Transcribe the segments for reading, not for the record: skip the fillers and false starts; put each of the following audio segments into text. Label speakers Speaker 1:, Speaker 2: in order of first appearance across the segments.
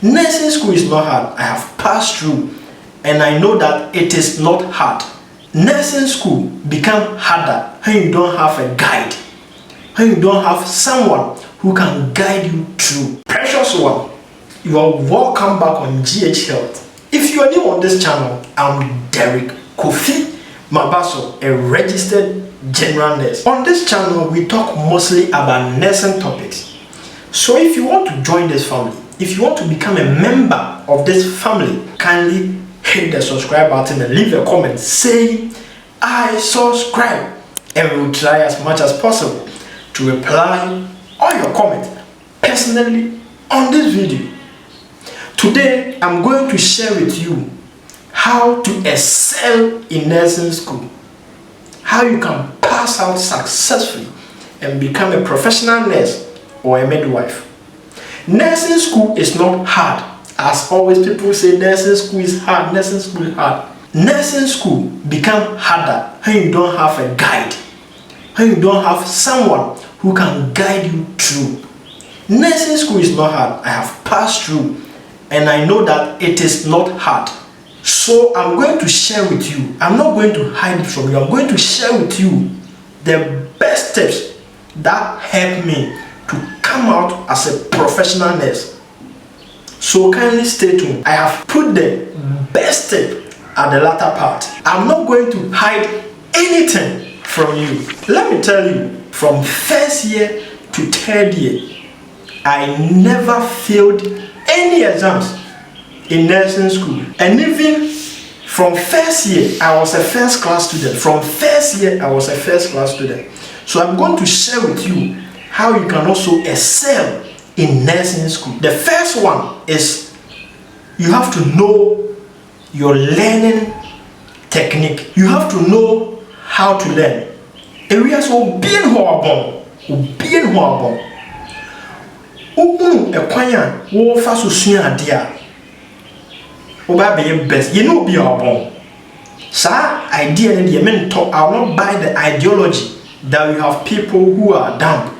Speaker 1: Nursing school is not hard. I have passed through and I know that it is not hard. Nursing school become harder when you don't have a guide, when you don't have someone who can guide you through. Precious one, you are welcome back on GH Health. If you are new on this channel, I'm Derek Kofi Mabaso, a registered general nurse. On this channel, we talk mostly about nursing topics. So if you want to join this family, if you want to become a member of this family, kindly hit the subscribe button and leave a comment saying I subscribe, and we will try as much as possible to reply all your comments personally on this video. Today I'm going to share with you how to excel in nursing school, how you can pass out successfully and become a professional nurse or a midwife. Nursing school is not hard. As always, people say nursing school is hard, nursing school is hard. Nursing school become harder when you don't have a guide, when you don't have someone who can guide you through. Nursing school is not hard. I have passed through and I know that it is not hard. So I'm going to share with you. I'm not going to hide it from you. I'm going to share with you the best tips that help me to come out as a professional nurse. So kindly stay tuned. I have put the best tip at the latter part. I'm not going to hide anything from you. Let me tell you, from first year to third year, I never failed any exams in nursing school. And even from first year, I was a first class student. From first year, I was a first class student. So I'm going to share with you how you can also excel in nursing school. The first one is you have to know your learning technique. You have to know how to learn. Areas will be horrible. Ekwanya wo fa so sua ade a wo ba be best you know be horrible. Sa idea ne de men talk. I will not buy the ideology that we have people who are dumb,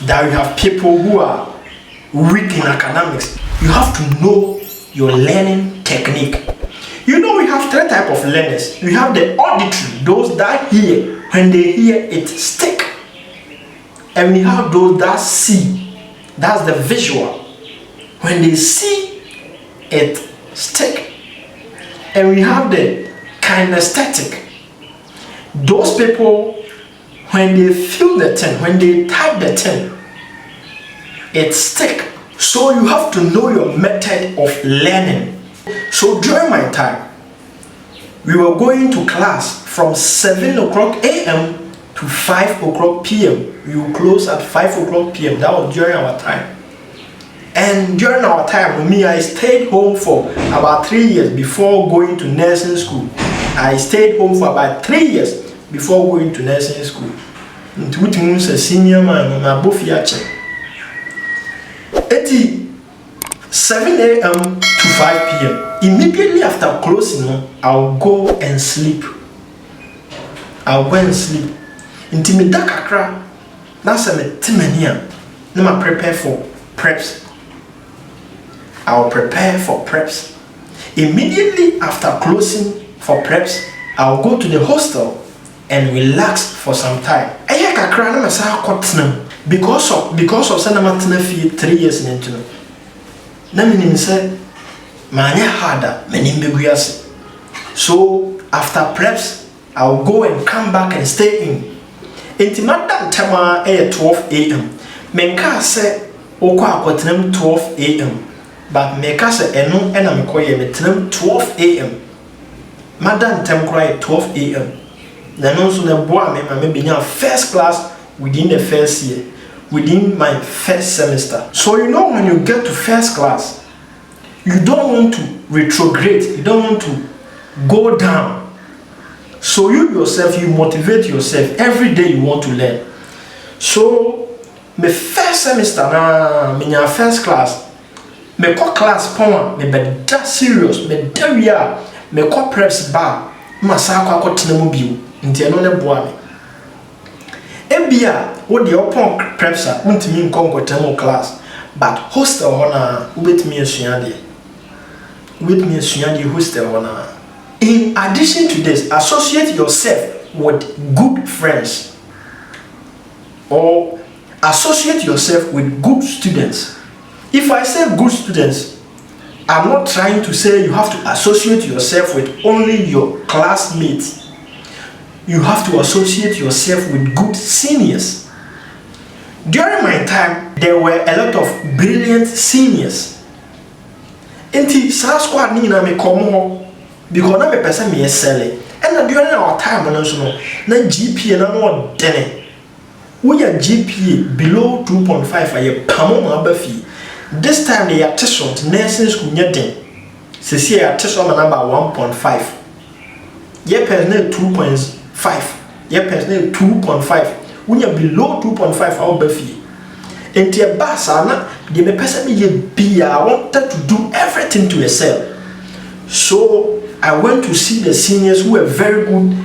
Speaker 1: that we have people who are weak in academics. You have to know your learning technique. You know, we have three types of learners. We have the auditory, those that hear. When they hear, it stick. And we have those that see. That's the visual. When they see, it stick. And we have the kinesthetic. Those people, when they feel the thing, when they type the thing, it stick. So you have to know your method of learning. So during my time, we were going to class from 7 o'clock a.m. to 5 o'clock p.m. We will close at 5 o'clock p.m. That was during our time. And during our time, me, I stayed home for about 3 years before going to nursing school. I stayed home for about 3 years before going to nursing school. Into a senior man, my both check. 7 a.m. to 5 p.m. Immediately after closing, I'll go and sleep. I'll go and sleep. Until me dakakra, that's a timania. Now I prepare for preps. I'll prepare for preps. Immediately after closing for preps, I'll go to the hostel and relax for some time. Because of Sanamatana fee 3 years in Entino. Naminin said, Mania harder, many biguas. So after preps, I'll go and come back and stay in. Intimadan Tama 12 a.m. Menka said, Oka Quatinum 12 a.m. But Meka said, Eno and I'm quiet 12 a.m. Madame Tem cry 12 a.m. Then also the boy may be now first class within the first year, within my first semester. So you know, when you get to first class, you don't want to retrograde, you don't want to go down. So you yourself, you motivate yourself. Every day you want to learn. So my first semester na me first class, me ko class power, me be that serious, me there me ko preps bar, masa kwa tena mu bio. Nti eno ne boa me. Ebia wo de opon preps a untimi nkonkotem class. but hostel hona with me hostel hona. In addition to this, associate yourself with good friends or associate yourself with good students. If I say good students, I'm not trying to say you have to associate yourself with only your classmates. You have to associate yourself with good seniors. During my time, there were a lot of brilliant seniors. Enti sa squad ni na me come because na me person me excel. And during our time no GPA na no dene. When your GPA below 2.5 aye pamo ma ba fi. This time they are tested nursing school nya den. Se see ya tested number 1.5. Ye person 2.5. Ye person 2.5. When you below 2.5 our ba fi. Enti e ba sa na the me person me be I wanted to do everything to excel. So I went to see the seniors who were very good.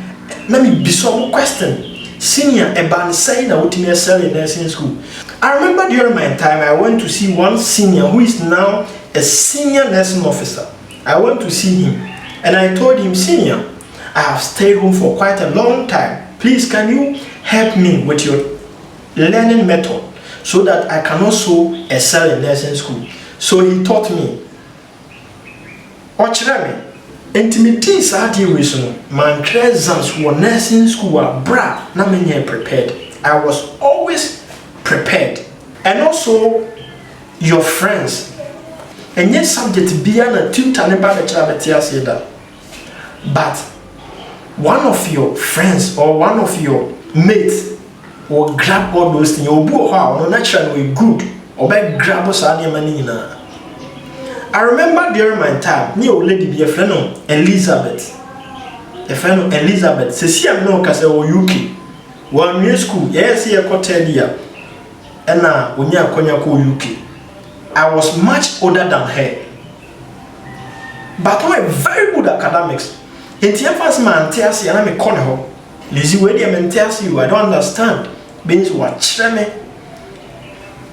Speaker 1: Let me be some question. Senior Eban saying I would excel in nursing school. I remember during my time I went to see one senior who is now a senior nursing officer. I went to see him and I told him, Senior, I have stayed home for quite a long time. Please can you help me with your learning method so that I can also excel in nursing school? So he taught me. Intimidate Sadi Wilson, my exams for nursing school were bra, na me prepared. I was always prepared. And also your friends. And yes, subject be an tutor about the child. But one of your friends or one of your mates will grab all those things. You'll be naturally good or by grab us any money. I remember during my time, me old lady be a friend of Elizabeth. A friend of Elizabeth. Se si am no kase o UK. One year school, yes, here Cotelia. And now when you are UK. I was much older than her. But I was very good at academics. In the first man tells you, and I'm a corner. Lazy way they tells you, I don't understand. Means what me.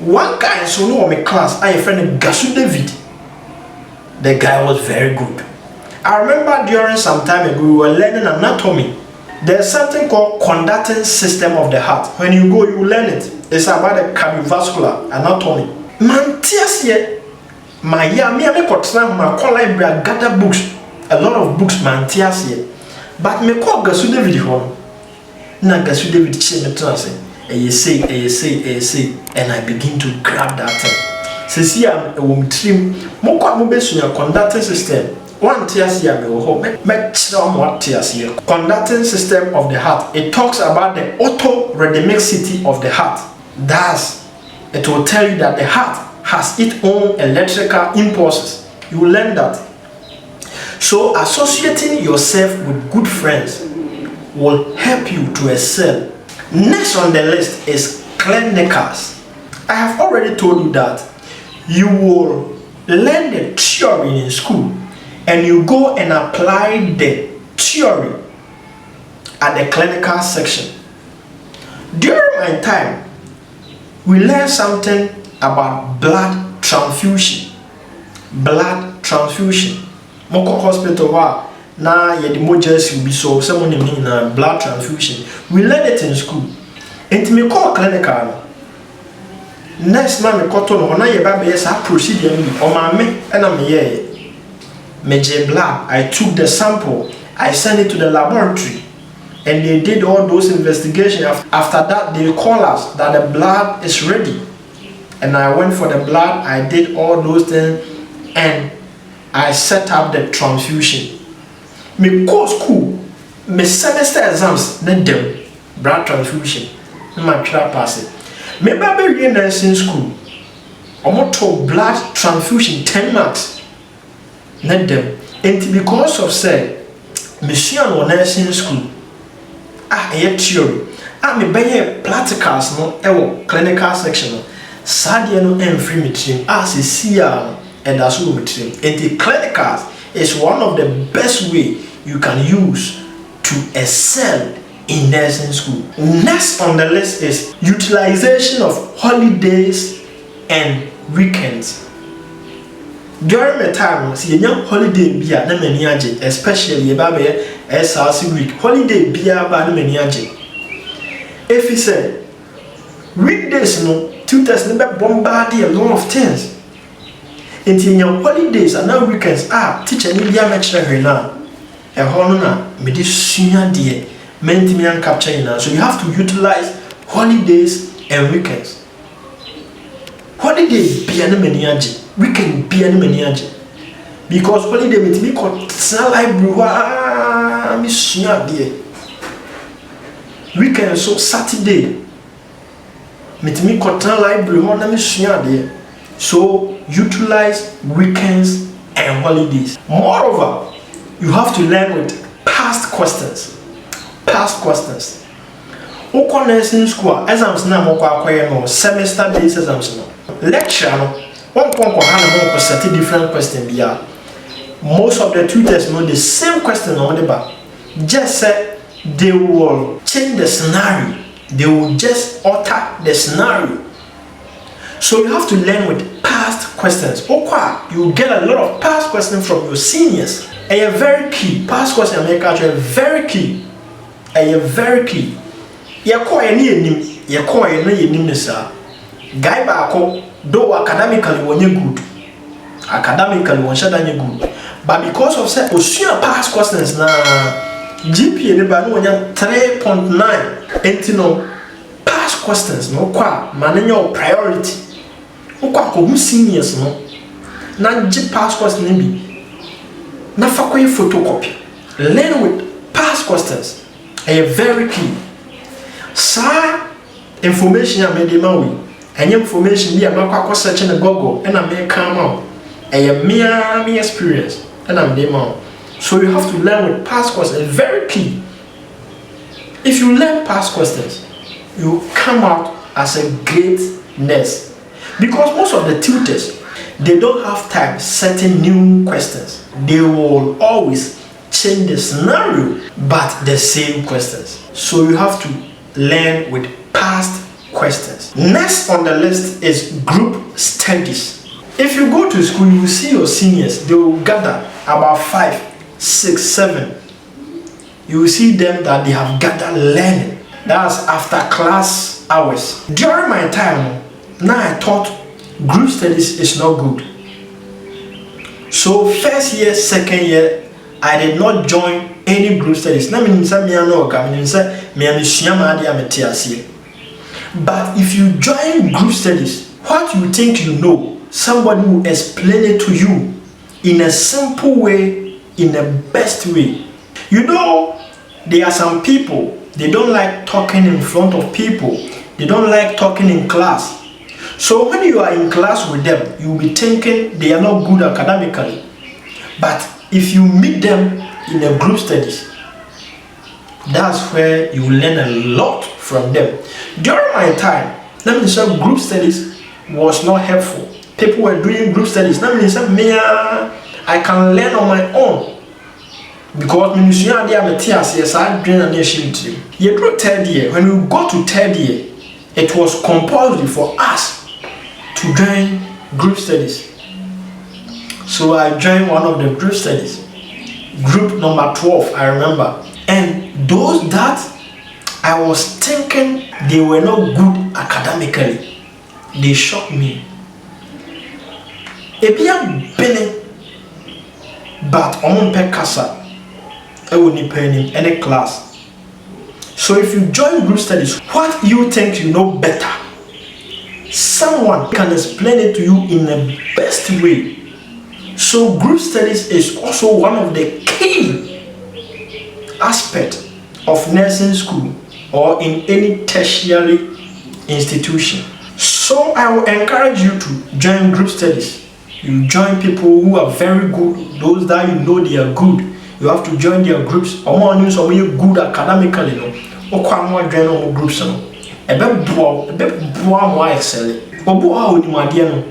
Speaker 1: One guy so know my class, I a friend of Gasu David. The guy was very good. I remember during some time ago we were learning anatomy. There's something called conducting system of the heart. When you go, you learn it. It's about the cardiovascular anatomy. Man, tears here. My me library gather books. A lot of books, man, tears here. But me call Gasu David home. Na Gasu David say, and I begin to grab that thing. Sisi am wom trim mo kwa mo besu ya conducting system one tias ya me ho me what tias here conducting system of the heart. It talks about the auto-rhythmicity of the heart. Thus it will tell you that the heart has its own electrical impulses. You will learn that. So associating yourself with good friends will help you to excel. Next on the list is clinicals. I have already told you that you will learn the theory in school and you go and apply the theory at the clinical section. During my time, we learned something about blood transfusion. Blood transfusion. Moko hospital wa na yedi mojas will be so someone in blood transfusion. We learned it in school. And me call clinical. Next man me koto no na ye ba be sa procedure ni o ma me na me ye meje blood. I took the sample, I sent it to the laboratory and they did all those investigations. After that they call us that the blood is ready and I went for the blood. I did all those things and I set up the transfusion. Me go school, me semester exams na dem blood transfusion na ma try pass it. Me baby in nursing school, omoto blood transfusion 10 marks. Net them. And because of say, mission on nursing school, theory. Me buy practicals no clinical section. Sadia no free material. As a CR and that's what material. And the clinicals is one of the best way you can use to excel in nursing school. Next on the list is utilization of holidays and weekends. During the time, see young holiday be a many especially about SRC week. Holiday be a bad many. If he said weekdays, no, tutors never bombard a lot of things. In your holidays and now weekends, teacher need to make sure now. A honor, medicine, dear, mentally and capturing now. So you have to utilize holidays and weekends. Holiday be an many. Weekend be an many. Because holiday with me called library, miss dear. Weekend so Saturday. Meet me cotton library on the so utilize weekends and holidays. Moreover, you have to learn with past questions. Past questions. Oko nursing school exams na mo kwa no semester based exams no. Lecture no one hana mo set different question bia. Most of the tutors know the same question on the back. Just say they will change the scenario. They will just alter the scenario. So you have to learn with past questions. You will get a lot of past questions from your seniors. And you're very key. Past questions make actually very key. And you're very key. You're quite near sir. Guy bako, though academically when you're good. Academically when you're good. But because of say past questions now. GPA ne ba no nya 3.9 entino past questions no kwa manenyo priority ukwa ko seniors no na G past questions ne bi na fa ko photocopy. Learn with past questions are very key. Sa information ya me dey ma we any information bi amaka ko search na Google and I make come out me experience and I'm dey ma. So you have to learn with past questions. It's very key. If you learn past questions, you come out as a great nurse. Because most of the tutors, they don't have time setting new questions. They will always change the scenario, but the same questions. So you have to learn with past questions. Next on the list is group studies. If you go to school, you will see your seniors. They will gather about 5, 6, 7. You will see them that they have gathered learning. That's after class hours. During my time, now I thought group studies is not good. So first year, second year, I did not join any group studies. But if you join group studies, what you think you know, somebody will explain it to you in a simple way, in the best way. You know, there are some people, they don't like talking in front of people. They don't like talking in class. So when you are in class with them, you will be thinking they are not good academically. But if you meet them in a group studies, that's where you learn a lot from them. During my time, let me say group studies was not helpful. People were doing group studies. Let me say, I can learn on my own. Because when you are there, I dream and you go third year. When we go to third year, it was compulsory for us to join group studies. So I joined one of the group studies. Group number 12, I remember. And those that I was thinking they were not good academically, they shocked me. But on Pekasa, I wouldn't pay in any class. So if you join group studies, what you think you know better, someone can explain it to you in the best way. So group studies is also one of the key aspects of nursing school or in any tertiary institution. So I will encourage you to join group studies. You join people who are very good, those that you know they are good. You have to join their groups. Or more news, or you good academically, no. Or come more join our groups, no. A bit more excel. Or boy, you my dear, no.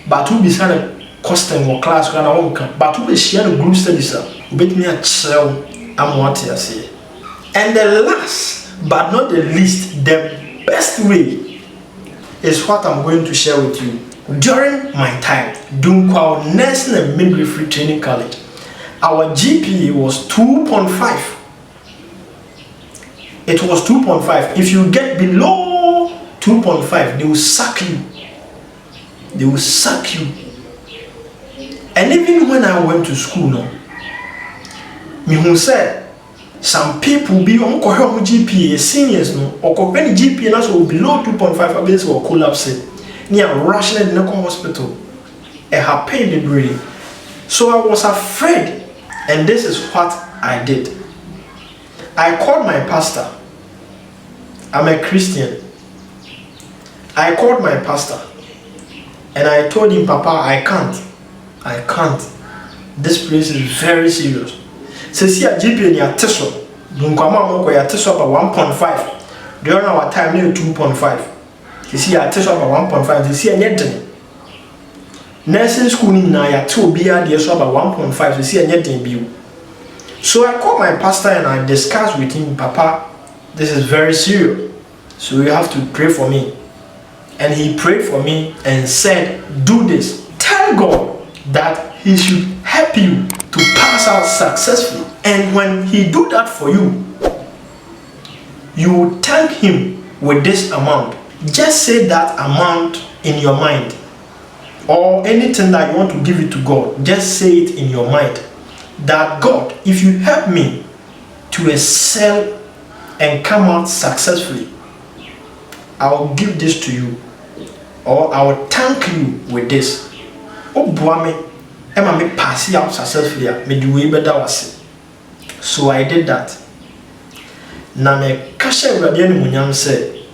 Speaker 1: But to be sent custom or class, when I won't come. But to be share the group studies, sir. Bet me a chill. I'm what I say. And the last, but not the least, the best way is what I'm going to share with you. During my time, Dunkwa Nursing and Midwifery Training College, our GPA was 2.5. It was 2.5. If you get below 2.5, they will sack you. They will sack you. And even when I went to school, no, me who said some people be on GPA seniors no or when GPA na so below 2.5 abase or collapse near rushing in the hospital. I had pain the brain. So I was afraid, and this is what I did. I called my pastor. I'm a Christian. I called my pastor and I told him, Papa, I can't. This place is very serious. Says here GPA near Teso. Dunkama moko ya Teso about 1.5. During our time near 2.5. Says here Teso about 1.5. Says here nyedin. Nursing school na ya to be at the about 1.5. Says here nyedin biu. So I called my pastor and I discussed with him, Papa, this is very serious. So you have to pray for me. And he prayed for me and said, do this. Tell God that he should help you to pass out successfully. And when he do that for you, you will thank him with this amount. Just say that amount in your mind. Or anything that you want to give it to God, just say it in your mind. That God, if you help me to excel and come out successfully, I will give this to you, or I will thank you with this. Oh, boy, Emma me pass out successfully. Me do way better was. So I did that. Na me kasha uradiani munyam said,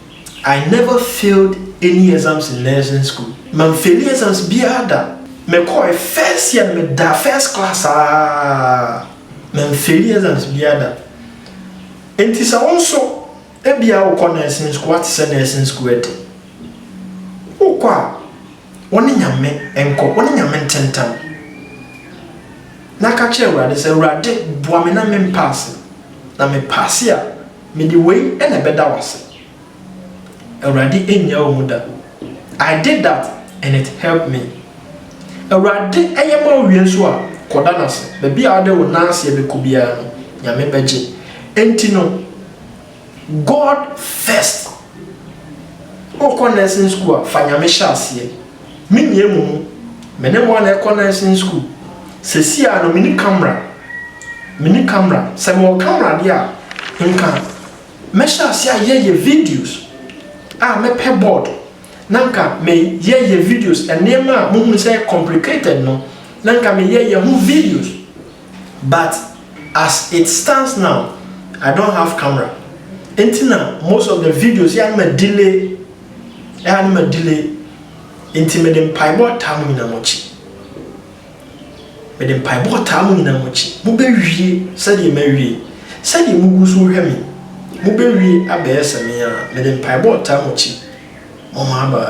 Speaker 1: I never failed any exams in nursing school. Man failed exams biada. Me call first year me da first class man failed exams biada. Enti sa also ebia wo kɔ nursing school what say nursing school eti. Wo kwa woni nyame enko woni nyame ntentam. Na ka kye urade say urade boa me na me pass. Na me pass ya me di way e na beda wase. Urade enya wo muda. I did that and it helped me. Urade eyema wie so a koda nase. Be bia ade wo nase e be kubia no nyame beje. Enti no God first. Oko nursing school fa nyame hyase. Me nyemu me ne mo na eko nursing school. Sesi a no mini camera. Se mo camera dia nka me hyase a ye videos. Me pe board. Nanka me ye videos enema mo hu say complicated no. Nanka me ye hu videos. But as it stands now, I don't have camera. Until most of the videos I am delay. Until me dem paibo tamu ina mochi. Me dem paibo tamu ina mochi. Mu be wie sadi me wie. Sadi mu gusu hwe me. Mu be wie abeye same ya me dem paibo tamu chi. Mama ba